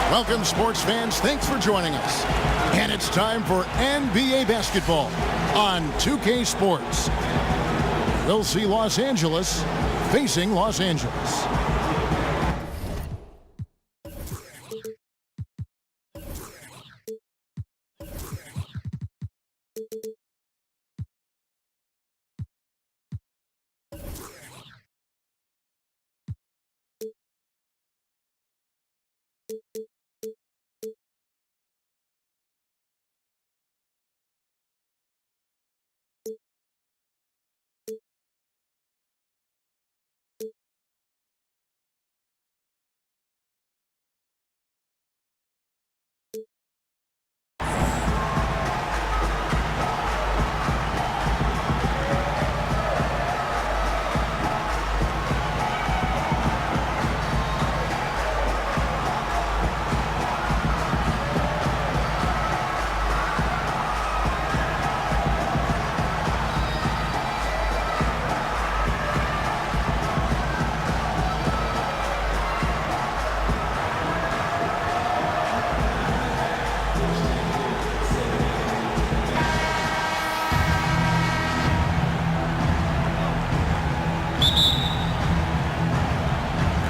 Welcome, sports fans. Thanks for joining us. And it's time for NBA basketball on 2K Sports. We'll see Los Angeles facing Los Angeles.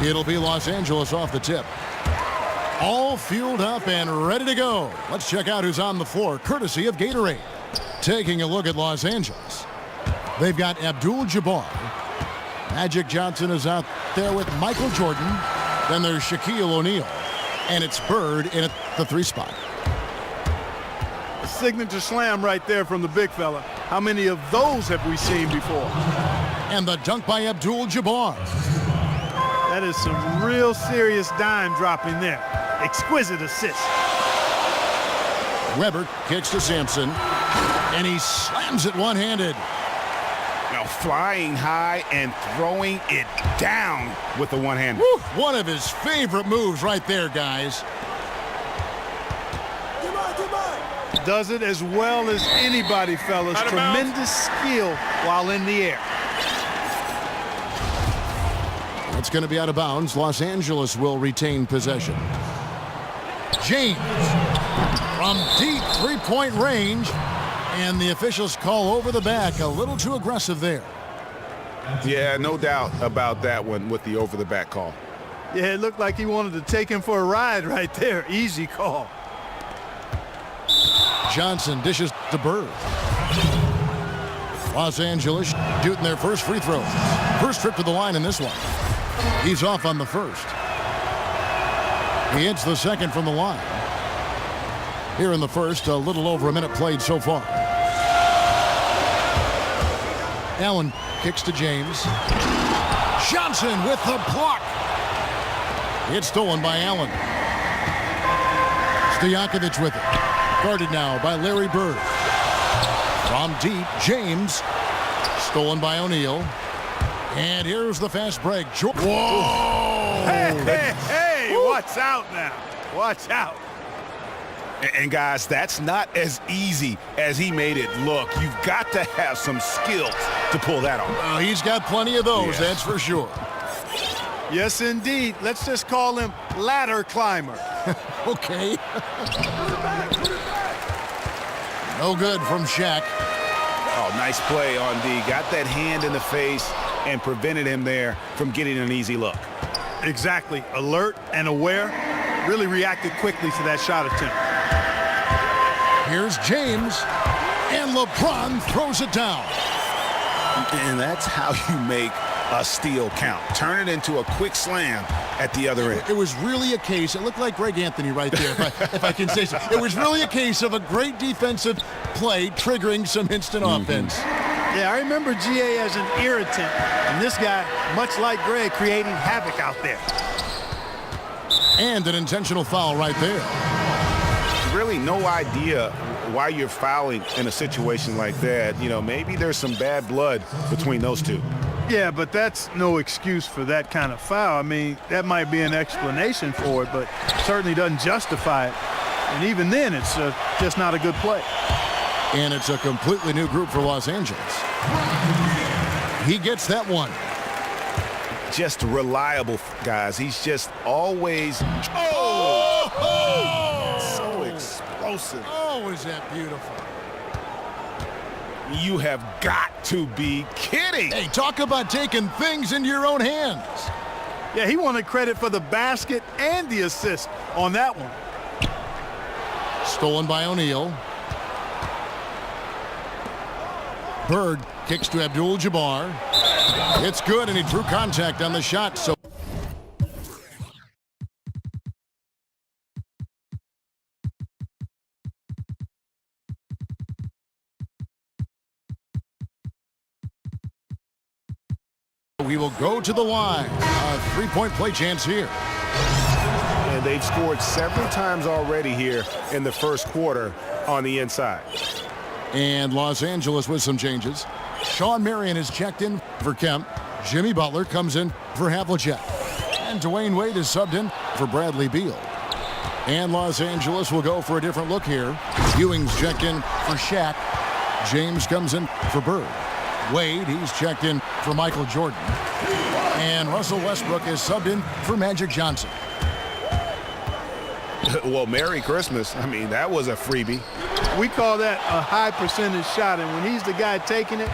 It'll be Los Angeles off the tip. All fueled up and ready to go. Let's check out who's on the floor, courtesy of Gatorade. Taking a look at Los Angeles. They've got Abdul-Jabbar. Magic Johnson is out there with Michael Jordan. Then there's Shaquille O'Neal. And it's Bird in at the 3 spot. A signature slam right there from the big fella. How many of those have we seen before? And the dunk by Abdul-Jabbar. That is some real serious dime dropping there. Exquisite assist. Weber kicks to Sampson, and he slams it one-handed. Now flying high and throwing it down with the one-handed. One of his favorite moves right there, guys. Does it as well as anybody, fellas. Tremendous skill while in the air. It's going to be out of bounds. Los Angeles will retain possession. James from deep three-point range, and the officials call over the back. A little too aggressive there. Yeah, no doubt about that one with the over-the-back call. Yeah, it looked like he wanted to take him for a ride right there. Easy call. Johnson dishes to Bird. Los Angeles shooting their first free throw. First trip to the line in this one. He's off on the first. He hits the second from the line. Here in the first, a little over a minute played so far. Allen kicks to James. Johnson with the block. It's stolen by Allen. Stojakovic with it. Guarded now by Larry Bird. From deep, James. Stolen by O'Neal. And here's the fast break. Whoa! Hey, watch out now. Watch out. And guys, that's not as easy as he made it look. You've got to have some skills to pull that off. He's got plenty of those, that's for sure. Yes, indeed. Let's just call him ladder climber. Okay. No good from Shaq. Oh, nice play on D. Got that hand in the face and prevented him there from getting an easy look. Exactly. Alert and aware. Really reacted quickly to that shot attempt. Here's James. And LeBron throws it down. And that's how you make a steal count. Turn it into a quick slam at the other end. It was really a case, it looked like Greg Anthony right there, if I can say so. It was really a case of a great defensive play triggering some instant offense. Yeah, I remember GA as an irritant, and this guy, much like Greg, creating havoc out there. And an intentional foul right there. Really no idea why you're fouling in a situation like that. You know, maybe there's some bad blood between those two. Yeah, but that's no excuse for that kind of foul. I mean, that might be an explanation for it, but certainly doesn't justify it. And even then, it's just not a good play. And it's a completely new group for Los Angeles. He gets that one. Just reliable, guys. He's just always... Oh! explosive. Oh, is that beautiful. You have got to be kidding. Hey, talk about taking things into your own hands. Yeah, he wanted credit for the basket and the assist on that one. Stolen by O'Neal. Bird kicks to Abdul-Jabbar. It's good, and he drew contact on the shot. So we will go to the line. A three-point play chance here. And they've scored several times already here in the first quarter on the inside. And Los Angeles with some changes. Sean Marion is checked in for Kemp. Jimmy Butler comes in for Havlicek. And Dwayne Wade is subbed in for Bradley Beal. And Los Angeles will go for a different look here. Ewing's checked in for Shaq. James comes in for Bird. Wade, he's checked in for Michael Jordan. And Russell Westbrook is subbed in for Magic Johnson. Well, Merry Christmas. I mean, that was a freebie. We call that a high percentage shot, and when he's the guy taking it,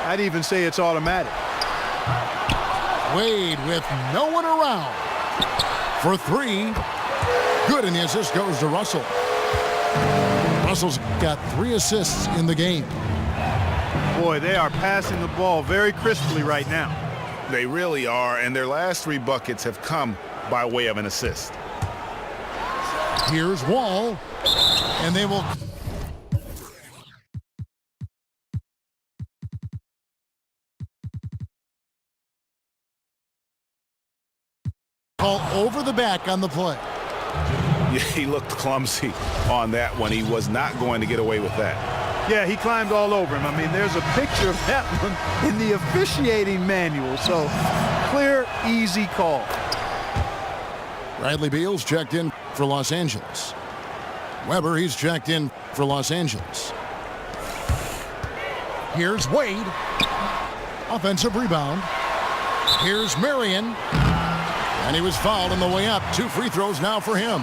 I'd even say it's automatic. Wade with no one around for three. Good, and the assist goes to Russell. Russell's got 3 assists in the game. Boy, they are passing the ball very crisply right now. They really are, and their last 3 buckets have come by way of an assist. Here's Wall, and they will call over the back on the play. Yeah, he looked clumsy on that one. He was not going to get away with that. Yeah, he climbed all over him. I mean, there's a picture of that one in the officiating manual, so clear, easy call. Bradley Beal's checked in for Los Angeles. Weber, he's checked in for Los Angeles. Here's Wade. Offensive rebound. Here's Marion. And he was fouled on the way up. 2 free throws now for him.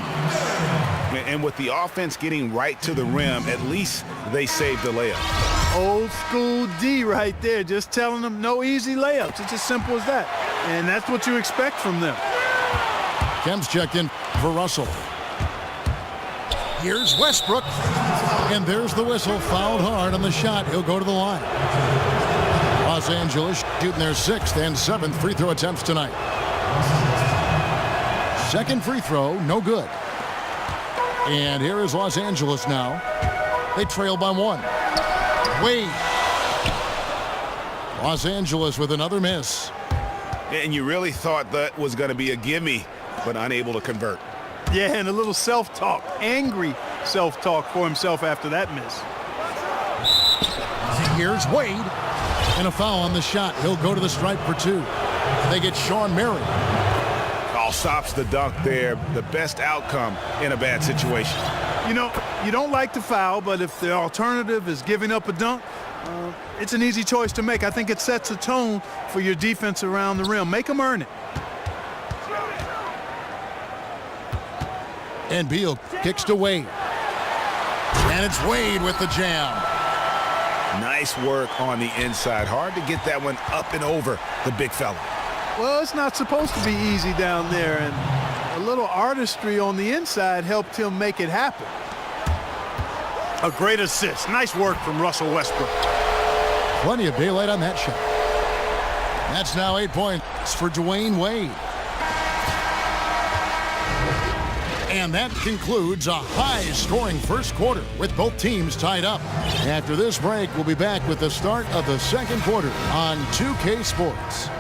And with the offense getting right to the rim, at least they saved the layup. Old school D right there, just telling them no easy layups. It's as simple as that. And that's what you expect from them. Kemp's checked in for Russell. Here's Westbrook. And there's the whistle. Fouled hard on the shot. He'll go to the line. Los Angeles shooting their 6th and 7th free throw attempts tonight. Second free throw, no good. And here is Los Angeles now. They trail by 1. Wade. Los Angeles with another miss. And you really thought that was going to be a gimme, but unable to convert. Yeah, and a little self-talk, angry self-talk for himself after that miss. Here's Wade. And a foul on the shot. He'll go to the stripe for 2. They get Sean Marion. All stops the dunk there. The best outcome in a bad situation. You know, you don't like to foul, but if the alternative is giving up a dunk, it's an easy choice to make. I think it sets a tone for your defense around the rim. Make them earn it. And Beal kicks to Wade. And it's Wade with the jam. Nice work on the inside. Hard to get that one up and over the big fella. Well, it's not supposed to be easy down there, and a little artistry on the inside helped him make it happen. A great assist. Nice work from Russell Westbrook. Plenty of daylight on that shot. That's now 8 points for Dwayne Wade. And that concludes a high-scoring first quarter with both teams tied up. After this break, we'll be back with the start of the second quarter on 2K Sports.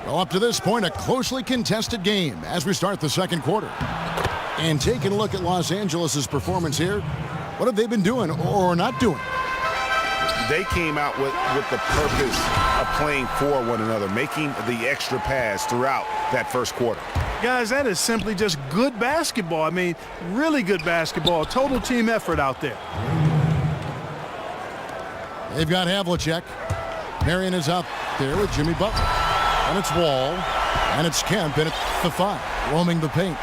Well, up to this point, a closely contested game as we start the second quarter. And taking a look at Los Angeles' performance here, what have they been doing or not doing? They came out with the purpose of playing for one another, making the extra pass throughout that first quarter. Guys, that is simply just good basketball. I mean, really good basketball. Total team effort out there. They've got Havlicek. Marion is out there with Jimmy Butler. And it's Wall. And it's Kemp in at the 5, roaming the paint.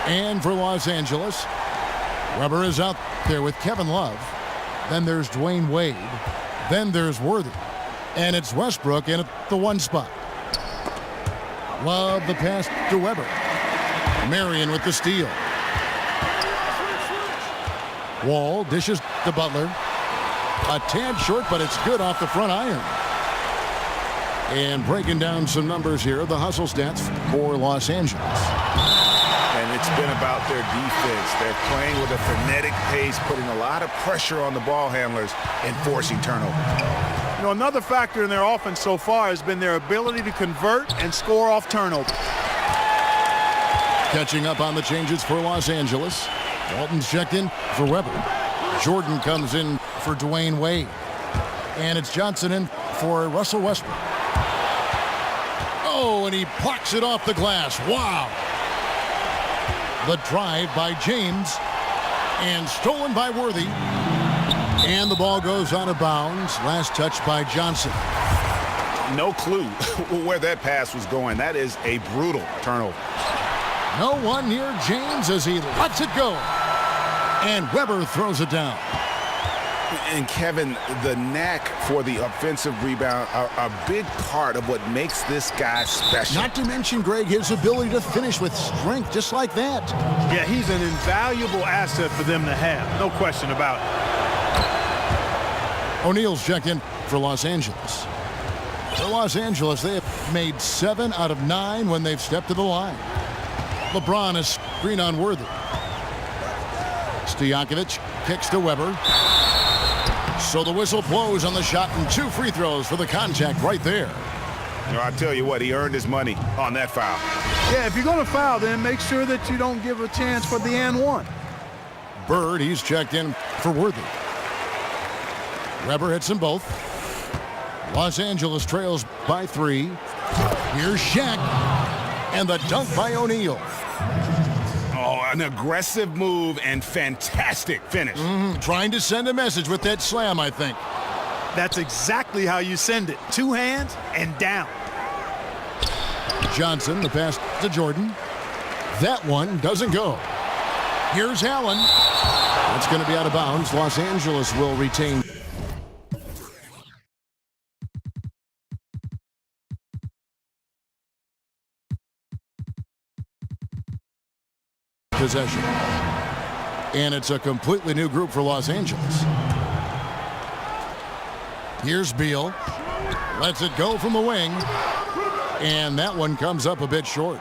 And for Los Angeles, Weber is out there with Kevin Love. Then there's Dwayne Wade. Then there's Worthy. And it's Westbrook in at the 1 spot. Love the pass to Weber. Marion with the steal. Wall dishes to Butler. A tad short, but it's good off the front iron. And breaking down some numbers here, the hustle stats for Los Angeles. And it's been about their defense. They're playing with a frenetic pace, putting a lot of pressure on the ball handlers and forcing turnovers. You know, another factor in their offense so far has been their ability to convert and score off turnovers. Catching up on the changes for Los Angeles. Walton's checked in for Weber. Jordan comes in for Dwayne Wade. And it's Johnson in for Russell Westbrook. Oh, and he plucks it off the glass. Wow. The drive by James. And stolen by Worthy. And the ball goes out of bounds. Last touch by Johnson. No clue where that pass was going. That is a brutal turnover. No one near James as he lets it go. And Weber throws it down. And Kevin, the knack for the offensive rebound are a big part of what makes this guy special. Not to mention, Greg, his ability to finish with strength just like that. Yeah, he's an invaluable asset for them to have. No question about it. O'Neal's checked in for Los Angeles. For Los Angeles, they have made 7 out of 9 when they've stepped to the line. LeBron is screen on Worthy. Stojakovic kicks to Weber. So the whistle blows on the shot and 2 free throws for the contact right there. You know, I tell you what, he earned his money on that foul. Yeah, if you're going to foul, then make sure that you don't give a chance for the and one. Bird, he's checked in for Worthy. Weber hits them both. Los Angeles trails by 3. Here's Shaq. And the dunk by O'Neal. Oh, an aggressive move and fantastic finish. Trying to send a message with that slam, I think. That's exactly how you send it. 2 hands and down. Johnson, the pass to Jordan. That one doesn't go. Here's Allen. It's going to be out of bounds. Los Angeles will retain possession. And it's a completely new group for Los Angeles. Here's Beal. Lets it go from the wing. And that one comes up a bit short.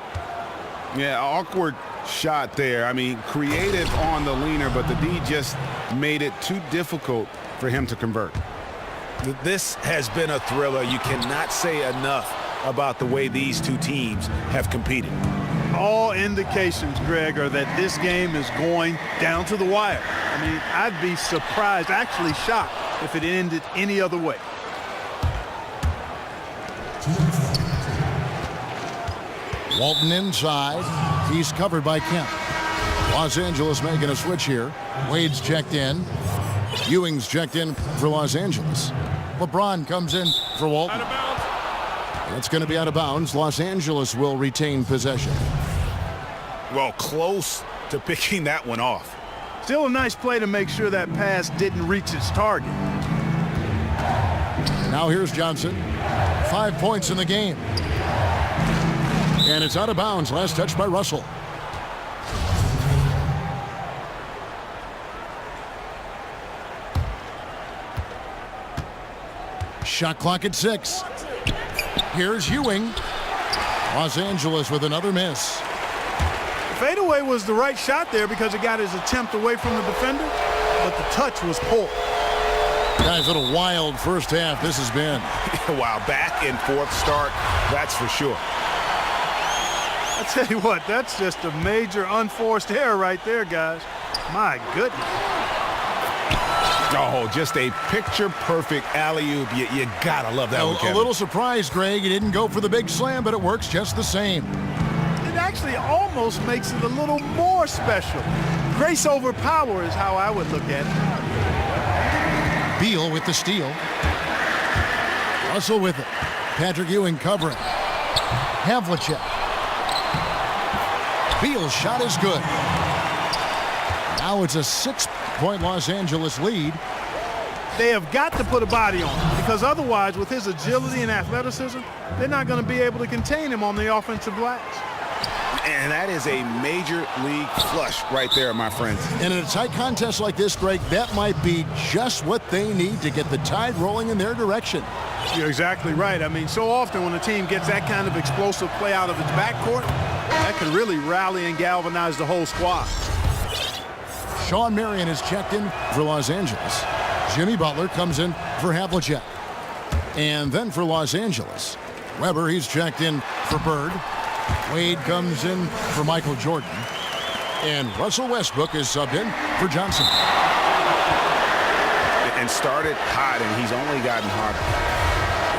Yeah, awkward shot there. I mean, creative on the leaner, but the D just made it too difficult for him to convert. This has been a thriller. You cannot say enough about the way these two teams have competed. All indications, Greg, are that this game is going down to the wire. I mean, I'd be surprised, actually shocked, if it ended any other way. Walton inside. He's covered by Kemp. Los Angeles making a switch here. Wade's checked in. Ewing's checked in for Los Angeles. LeBron comes in for Walton. That's going to be out of bounds. Los Angeles will retain possession. Well, close to picking that one off. Still a nice play to make sure that pass didn't reach its target. Now here's Johnson. 5 points in the game. And it's out of bounds. Last touch by Russell. Shot clock at 6. Here's Ewing. Los Angeles with another miss. Fadeaway was the right shot there because it got his attempt away from the defender, but the touch was poor. Guys, what a wild first half this has been. Wow, back and forth start, that's for sure. I tell you what, that's just a major unforced error right there, guys. My goodness. Oh, just a picture-perfect alley-oop. You gotta love that one, Kevin. A little surprised, Greg. He didn't go for the big slam, but it works just the same. It actually almost makes it a little more special. Grace over power is how I would look at it. Beal with the steal. Russell with it. Patrick Ewing covering. Havlicek. Beal's shot is good. Now it's a 6-point Los Angeles lead. They have got to put a body on him, because otherwise, with his agility and athleticism, they're not going to be able to contain him on the offensive glass. And that is a major league flush right there, my friends. And in a tight contest like this, Greg, that might be just what they need to get the tide rolling in their direction. You're exactly right. I mean, so often when a team gets that kind of explosive play out of its backcourt, that can really rally and galvanize the whole squad. Sean Marion is checked in for Los Angeles. Jimmy Butler comes in for Havlicek. And then for Los Angeles, Weber, he's checked in for Bird. Wade comes in for Michael Jordan. And Russell Westbrook is subbed in for Johnson. And started hot, and he's only gotten hotter.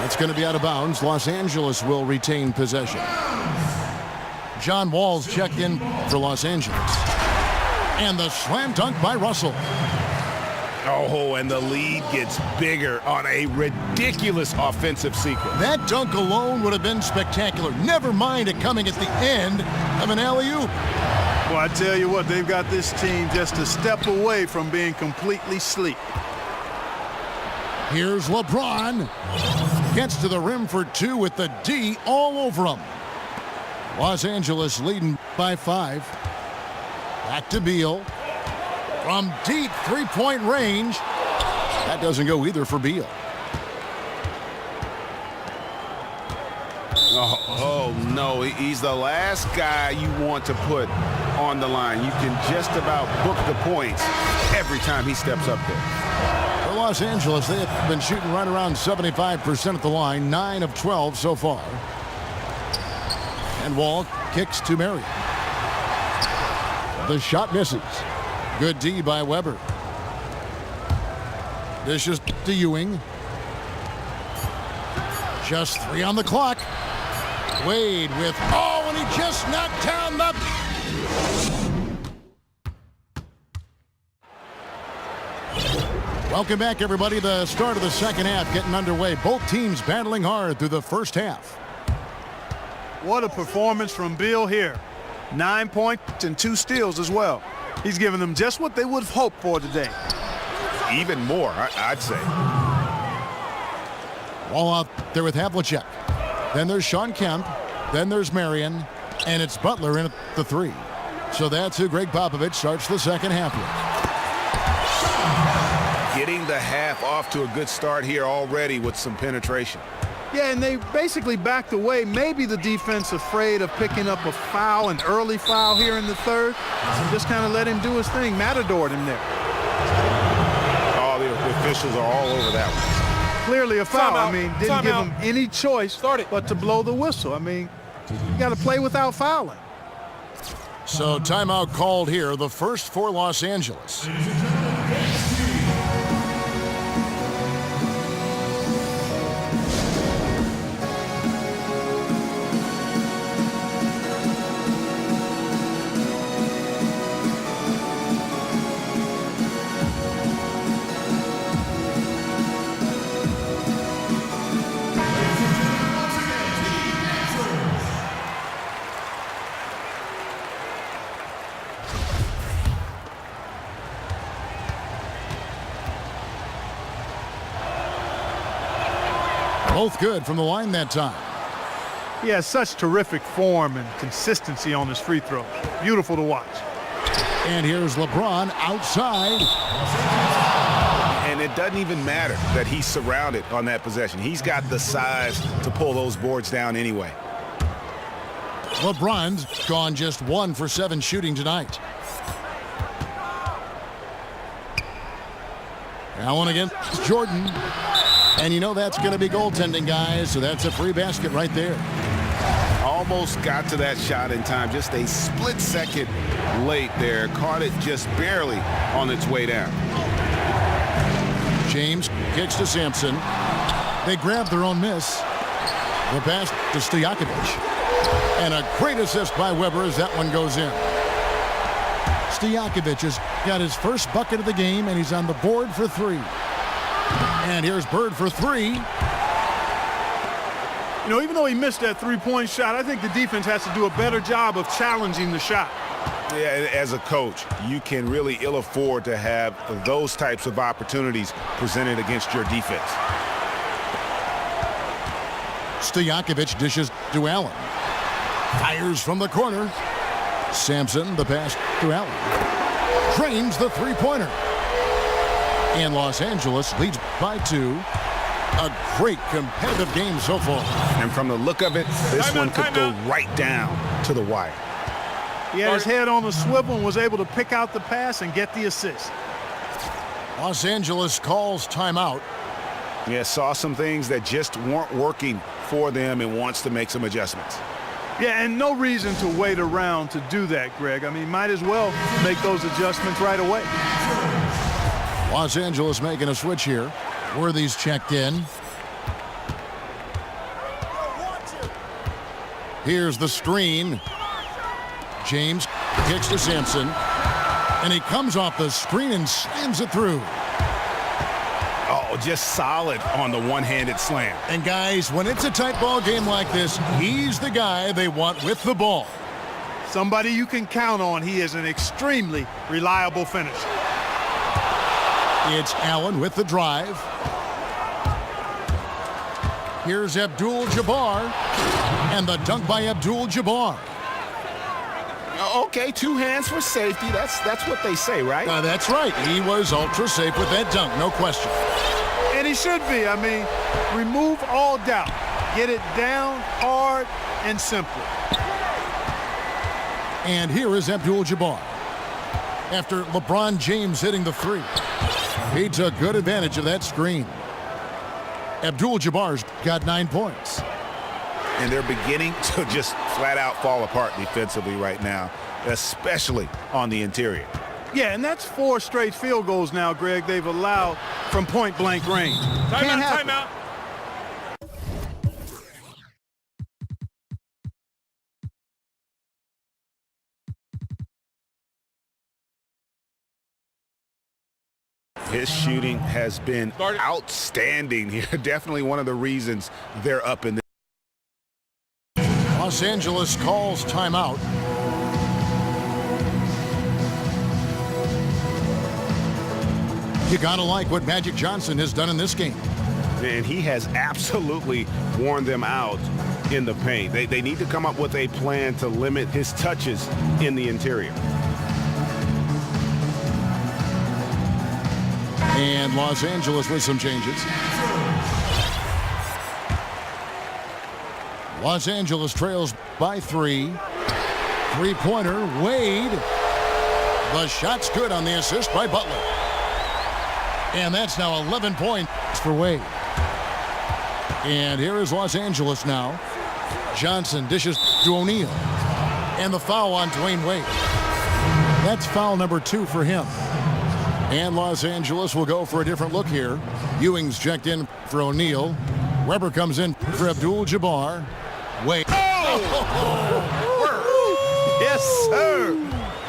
That's going to be out of bounds. Los Angeles will retain possession. John Wall's checked in for Los Angeles. And the slam dunk by Russell. Oh, and the lead gets bigger on a ridiculous offensive sequence. That dunk alone would have been spectacular. Never mind it coming at the end of an alley-oop. Well, I tell you what, they've got this team just a step away from being completely asleep. Here's LeBron. Gets to the rim for two with the D all over him. Los Angeles leading by 5. Back to Beal. From deep three-point range. That doesn't go either for Beal. Oh, no, he's the last guy you want to put on the line. You can just about book the points every time he steps up there. For Los Angeles, they have been shooting right around 75% at the line, 9 of 12 so far. And Wall kicks to Marion. The shot misses. Good D by Weber. Dishes to Ewing. Just 3 on the clock. Wade with, oh, and he just knocked down the... Welcome back, everybody. The start of the second half getting underway. Both teams battling hard through the first half. What a performance from Beal here. 9 points and 2 steals as well. He's given them just what they would have hoped for today. Even more, I'd say. Wall out there with Havlicek. Then there's Sean Kemp. Then there's Marion. And it's Butler in at the 3. So that's who Greg Popovich starts the second half with. Getting the half off to a good start here already with some penetration. Yeah, and they basically backed away. Maybe the defense afraid of picking up a foul, an early foul here in the third. Just kind of let him do his thing. Matadored him there. Oh, the officials are all over that one. Clearly a foul. I mean, didn't give him any choice but to blow the whistle. I mean, you got to play without fouling. So timeout called here, the first for Los Angeles. Both good from the line that time. He has such terrific form and consistency on his free throws. Beautiful to watch. And here's LeBron outside. And it doesn't even matter that he's surrounded on that possession. He's got the size to pull those boards down anyway. LeBron's gone just 1 for 7 shooting tonight. Now one against Jordan. And you know that's going to be goaltending, guys, so that's a free basket right there. Almost got to that shot in time. Just a split second late there. Caught it just barely on its way down. James kicks to Sampson. They grab their own miss. The pass to Stojakovic. And a great assist by Weber as that one goes in. Stojakovic has got his first bucket of the game, and he's on the board for 3. And here's Bird for 3. You know, even though he missed that three-point shot, I think the defense has to do a better job of challenging the shot. Yeah, as a coach, you can really ill afford to have those types of opportunities presented against your defense. Stojakovic dishes to Allen. Fires from the corner. Sampson, the pass to Allen. Drains the three-pointer. And Los Angeles leads by 2. A great competitive game so far. And from the look of it, this one could go right down to the wire. He had his head on the swivel and was able to pick out the pass and get the assist. Los Angeles calls timeout. Yeah, saw some things that just weren't working for them and wants to make some adjustments. Yeah, and no reason to wait around to do that, Greg. I mean, might as well make those adjustments right away. Los Angeles making a switch here. Worthy's checked in. Here's the screen. James kicks to Sampson. And he comes off the screen and slams it through. Oh, just solid on the one-handed slam. And guys, when it's a tight ball game like this, he's the guy they want with the ball. Somebody you can count on. He is an extremely reliable finisher. It's Allen with the drive. Here's Abdul-Jabbar. And the dunk by Abdul-Jabbar. Okay, 2 hands for safety. That's what they say, right? That's right. He was ultra safe with that dunk, no question. And he should be. I mean, remove all doubt. Get it down hard and simple. And here is Abdul-Jabbar. After LeBron James hitting the 3. He took good advantage of that screen. Abdul-Jabbar's got 9 points. And they're beginning to just flat out fall apart defensively right now, especially on the interior. Yeah, and that's 4 straight field goals now, Greg, they've allowed from point-blank range. Timeout. His shooting has been outstanding here. Definitely one of the reasons they're up in this. Los Angeles calls timeout. You gotta like what Magic Johnson has done in this game. And he has absolutely worn them out in the paint. They need to come up with a plan to limit his touches in the interior. And Los Angeles with some changes. Los Angeles trails by 3. Three-pointer, Wade. The shot's good on the assist by Butler. And that's now 11 points for Wade. And here is Los Angeles now. Johnson dishes to O'Neal. And the foul on Dwayne Wade. That's foul number 2 for him. And Los Angeles will go for a different look here. Ewing's checked in for O'Neal. Weber comes in for Abdul-Jabbar. Wade. Oh! Yes, sir.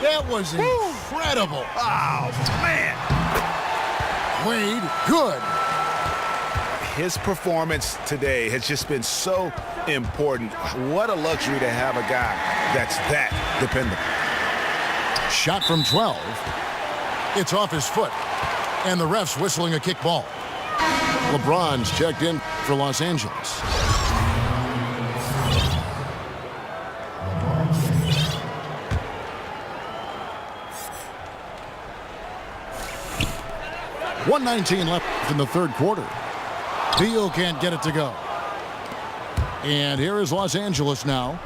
That was incredible. Oh, man. Wade, good. His performance today has just been so important. What a luxury to have a guy that's that dependable. Shot from 12. It's off his foot. And the ref's whistling a kick ball. LeBron's checked in for Los Angeles. .119 left in the third quarter. Beal can't get it to go. And here is Los Angeles now.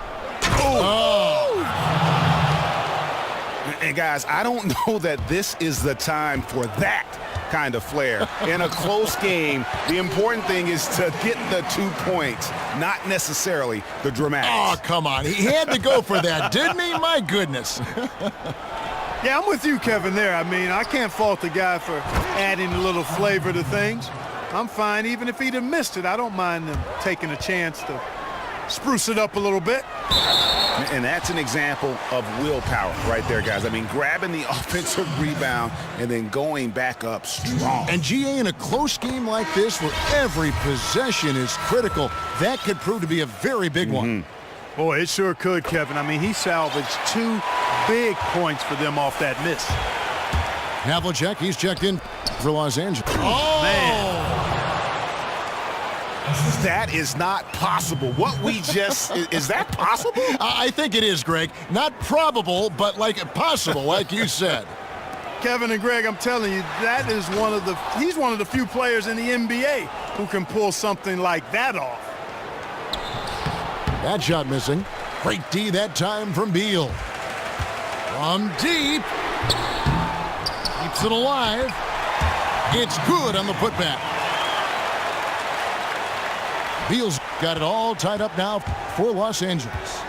And guys, I don't know that this is the time for that kind of flair. In a close game, the important thing is to get the 2 points, not necessarily the dramatics. Oh, come on. He had to go for that, didn't he? My goodness. Yeah, I'm with you, Kevin, there. I mean, I can't fault the guy for adding a little flavor to things. I'm fine. Even if he'd have missed it, I don't mind them taking a chance to spruce it up a little bit. And that's an example of willpower right there, guys. I mean, grabbing the offensive rebound and then going back up strong. And GA, in a close game like this where every possession is critical, that could prove to be a very big one. Boy, it sure could, Kevin. I mean, he salvaged 2 big points for them off that miss. Havlicek, he's checked in for Los Angeles. Oh, man. That is not possible. What we just, is that possible? I think it is, Greg. Not probable, but like possible, like you said. Kevin and Greg, I'm telling you, that is he's one of the few players in the NBA who can pull something like that off. That shot missing. Great D that time from Beal. From deep. Keeps it alive. It's good on the putback. Beal's got it all tied up now for Los Angeles.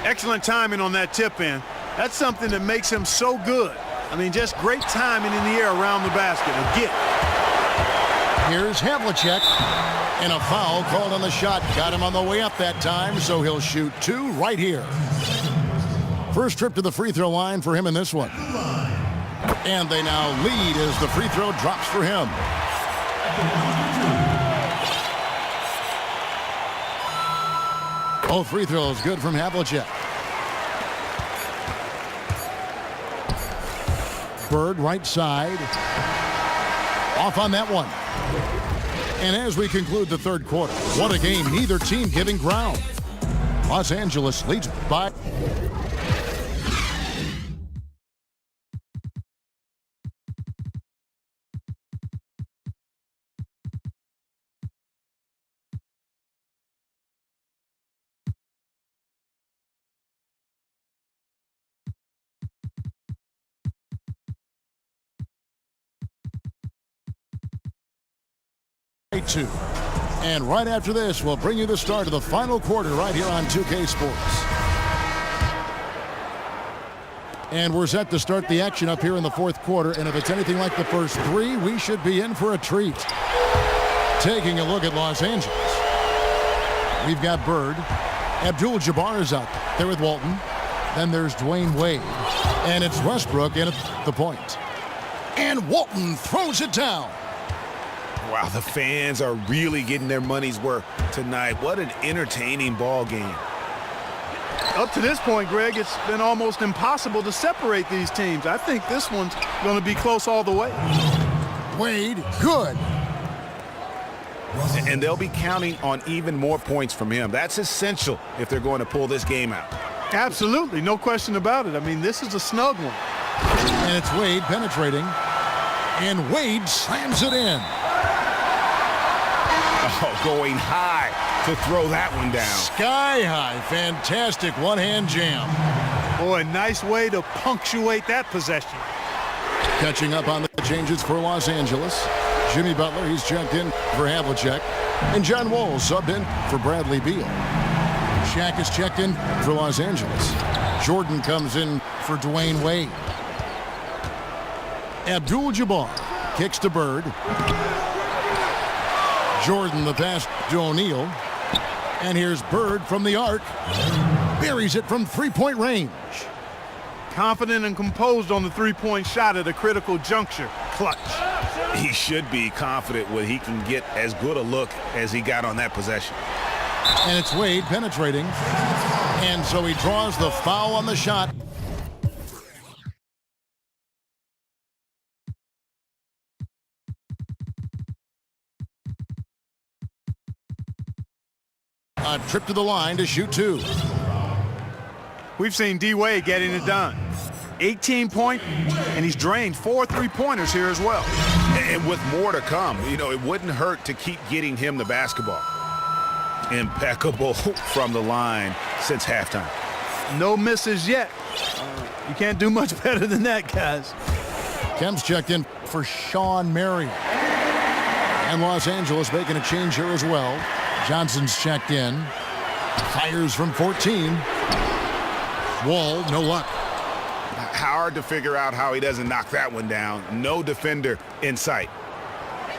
Excellent timing on that tip in. That's something that makes him so good. I mean, just great timing in the air around the basket. Again. Here's Havlicek. And a foul called on the shot. Got him on the way up that time, so he'll shoot 2 right here. First trip to the free throw line for him in this one. And they now lead as the free throw drops for him. Both free throws good from Havlicek. Bird right side. Off on that one. And as we conclude the third quarter, what a game, neither team giving ground. Los Angeles leads by. Two. And right after this, we'll bring you the start of the final quarter right here on 2K Sports. And we're set to start the action up here in the fourth quarter, and if it's anything like the first 3, we should be in for a treat. Taking a look at Los Angeles. We've got Bird. Abdul-Jabbar is out there with Walton. Then there's Dwayne Wade. And it's Westbrook in at the point. And Walton throws it down. Wow, the fans are really getting their money's worth tonight. What an entertaining ball game. Up to this point, Greg, it's been almost impossible to separate these teams. I think this one's going to be close all the way. Wade, good. And they'll be counting on even more points from him. That's essential if they're going to pull this game out. Absolutely, no question about it. I mean, this is a snug one. And it's Wade penetrating. And Wade slams it in. Oh, going high to throw that one down. Sky high. Fantastic one-hand jam. Boy, nice way to punctuate that possession. Catching up on the changes for Los Angeles. Jimmy Butler, he's checked in for Havlicek. And John Wall subbed in for Bradley Beal. Shaq is checked in for Los Angeles. Jordan comes in for Dwayne Wade. Abdul-Jabbar kicks to Bird. Jordan the pass to O'Neal. And here's Bird from the arc. Buries it from three-point range. Confident and composed on the three-point shot at a critical juncture. Clutch. He should be confident when he can get as good a look as he got on that possession. And it's Wade penetrating. And so he draws the foul on the shot. A trip to the line to shoot 2. We've seen D-Wade getting it done. 18 points, and he's drained 4 3-pointers here as well. And with more to come, you know, it wouldn't hurt to keep getting him the basketball. Impeccable from the line since halftime. No misses yet. You can't do much better than that, guys. Kemp's checked in for Sean Marion. And Los Angeles making a change here as well. Johnson's checked in. Fires from 14. Wall, no luck. Hard to figure out how he doesn't knock that one down. No defender in sight.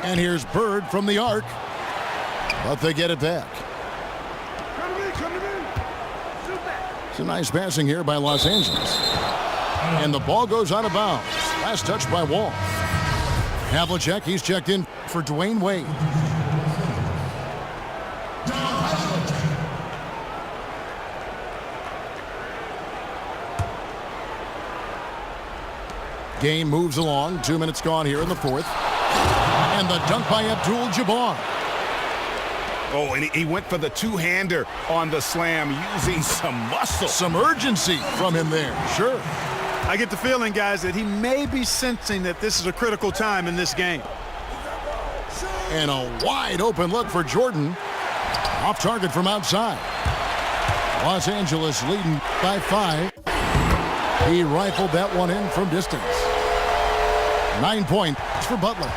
And here's Bird from the arc. But they get it back. Some nice passing here by Los Angeles. And the ball goes out of bounds. Last touch by Wall. Havlicek, he's checked in for Dwayne Wade. Game moves along. 2 minutes gone here in the fourth. And the dunk by Abdul-Jabbar. Oh, and he went for the two-hander on the slam using some muscle. Some urgency from him there. Sure. I get the feeling, guys, that he may be sensing that this is a critical time in this game. And a wide open look for Jordan. Off target from outside. Los Angeles leading by 5. He rifled that one in from distance. 9 points for Butler.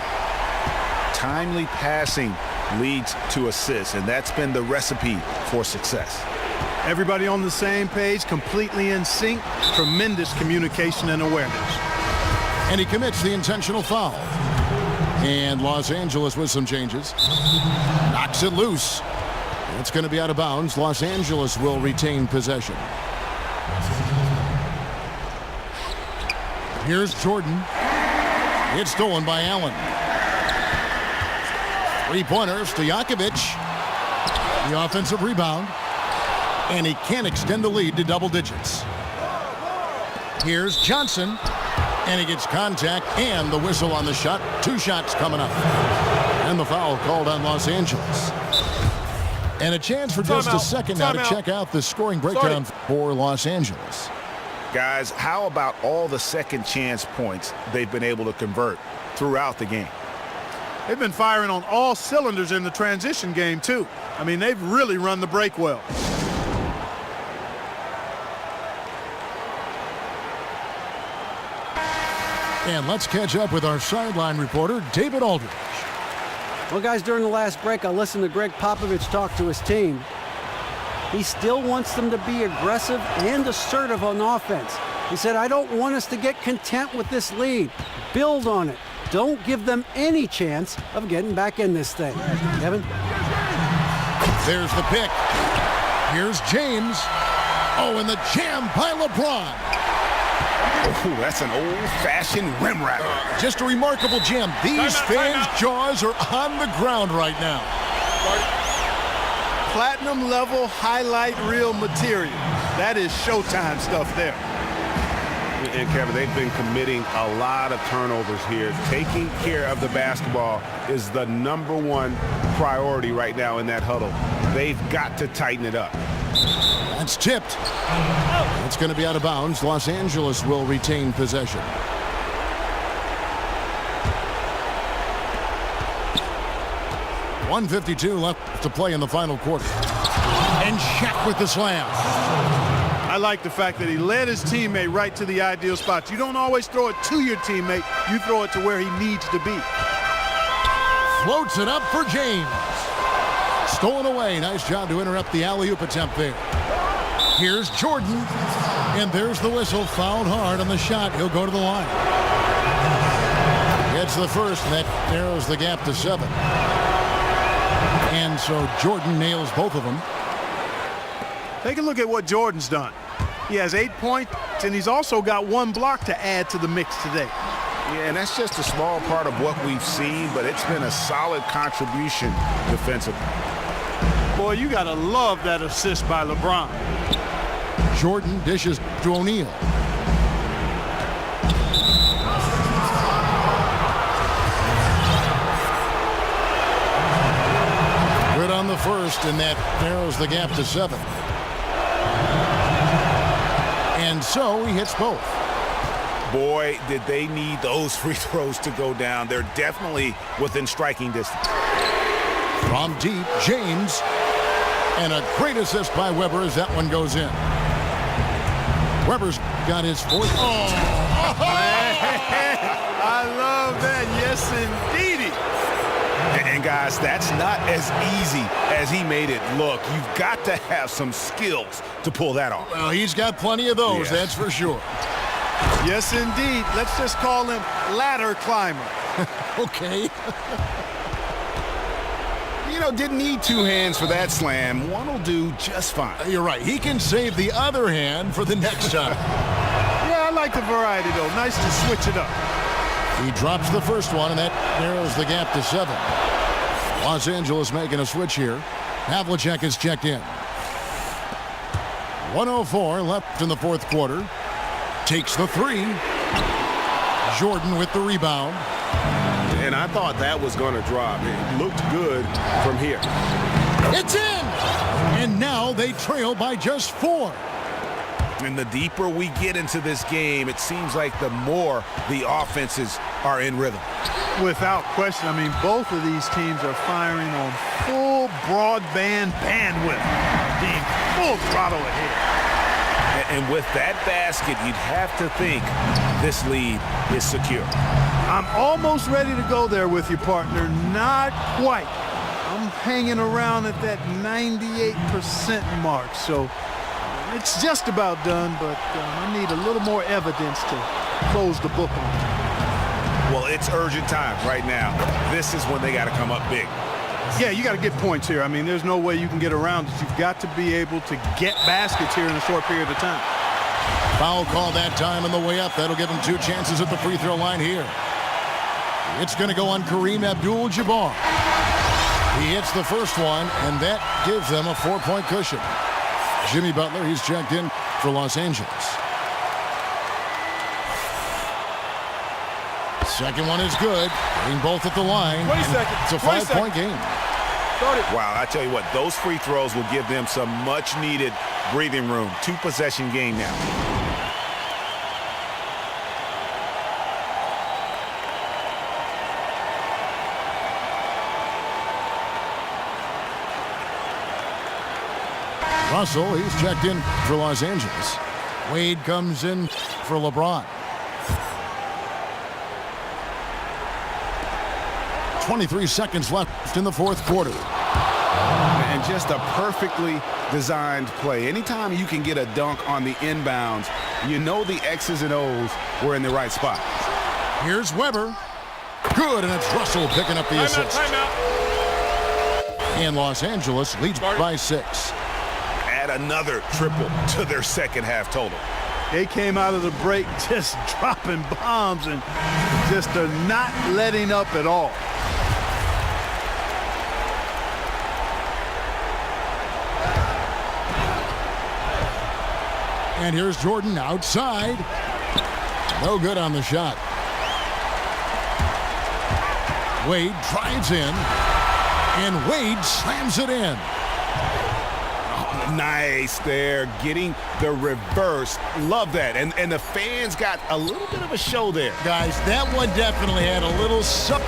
Timely passing leads to assists, and that's been the recipe for success. Everybody on the same page, completely in sync. Tremendous communication and awareness. And he commits the intentional foul. And Los Angeles with some changes. Knocks it loose. It's going to be out of bounds. Los Angeles will retain possession. Here's Jordan. It's stolen by Allen. Three-pointers to Jakovic. The offensive rebound. And he can't extend the lead to double digits. Here's Johnson. And he gets contact and the whistle on the shot. 2 shots coming up. And the foul called on Los Angeles. And a chance for just a second now to check out the scoring breakdown for Los Angeles. Guys, how about all the second chance points they've been able to convert throughout the game? They've been firing on all cylinders in the transition game, too. I mean, they've really run the break well. And let's catch up with our sideline reporter, David Aldridge. Well, guys, during the last break, I listened to Greg Popovich talk to his team. He still wants them to be aggressive and assertive on offense. He said, I don't want us to get content with this lead. Build on it. Don't give them any chance of getting back in this thing. Kevin? There's the pick. Here's James. Oh, and the jam by LeBron. Ooh, that's an old-fashioned rim wrapper. Just a remarkable jam. These fans' jaws are on the ground right now. Platinum level highlight reel material. That is Showtime stuff there. And Kevin, they've been committing a lot of turnovers here. Taking care of the basketball is the #1 priority right now in that huddle. They've got to tighten it up. That's tipped. It's going to be out of bounds. Los Angeles will retain possession. .152 left to play in the final quarter. And Shaq with the slam. I like the fact that he led his teammate right to the ideal spot. You don't always throw it to your teammate. You throw it to where he needs to be. Floats it up for James. Stolen away. Nice job to interrupt the alley-oop attempt there. Here's Jordan. And there's the whistle. Fouled hard on the shot. He'll go to the line. It's the first, and that narrows the gap to 7. And so Jordan nails both of them. Take a look at what Jordan's done. He has 8 points, and he's also got 1 block to add to the mix today. Yeah, and that's just a small part of what we've seen, but it's been a solid contribution defensively. Boy, you got to love that assist by LeBron. Jordan dishes to O'Neal. Good on the first, and that narrows the gap to 7. And so he hits both. Boy, did they need those free throws to go down. They're definitely within striking distance. From deep, James. And a great assist by Weber as that one goes in. Weber's got his 4th. Oh! I love that. Yes, indeedy. And guys, that's not as easy as he made it look. You've got to have some skills to pull that off. Well, he's got plenty of those, Yeah. that's for sure. Yes, indeed. Let's just call him ladder climber. Okay. You know, didn't need two hands for that slam. One will do just fine. You're right. He can save the other hand for the next time. Yeah, I like the variety, though. Nice to switch it up. He drops the first one, and that narrows the gap to 7. Los Angeles making a switch here. Havlicek is checked in. 1:04 left in the fourth quarter. Takes the 3. Jordan with the rebound. And I thought that was going to drop. It looked good from here. It's in! And now they trail by just 4. And the deeper we get into this game, it seems like the more the offenses are in rhythm. Without question, I mean, both of these teams are firing on full broadband bandwidth, being full throttle ahead. And with that basket, you'd have to think this lead is secure. I'm almost ready to go there with you, partner. Not quite. I'm hanging around at that 98% mark, so it's just about done, but I need a little more evidence to close the book on it. Well, it's urgent times right now. This is when they got to come up big. Yeah, you got to get points here. I mean, there's no way you can get around it. You've got to be able to get baskets here in a short period of time. Foul call that time on the way up. That'll give him 2 chances at the free throw line here. It's going to go on Kareem Abdul-Jabbar. He hits the first one, and that gives them a 4-point cushion. Jimmy Butler, he's checked in for Los Angeles. Second one is good. Getting both at the line. 20 seconds. It's a 5-point game. Wow, I tell you what, those free throws will give them some much-needed breathing room. 2-possession game now. Russell, he's checked in for Los Angeles. Wade comes in for LeBron. 23 seconds left in the fourth quarter. And just a perfectly designed play. Anytime you can get a dunk on the inbounds, you know the X's and O's were in the right spot. Here's Weber. Good, and it's Russell picking up the assist. And Los Angeles leads by 6. Add another triple to their second half total. They came out of the break just dropping bombs and just are not letting up at all. And here's Jordan outside. No good on the shot. Wade drives in, and Wade slams it in. Nice there, getting the reverse. Love that. And the fans got a little bit of a show there. Guys, that one definitely had a little something.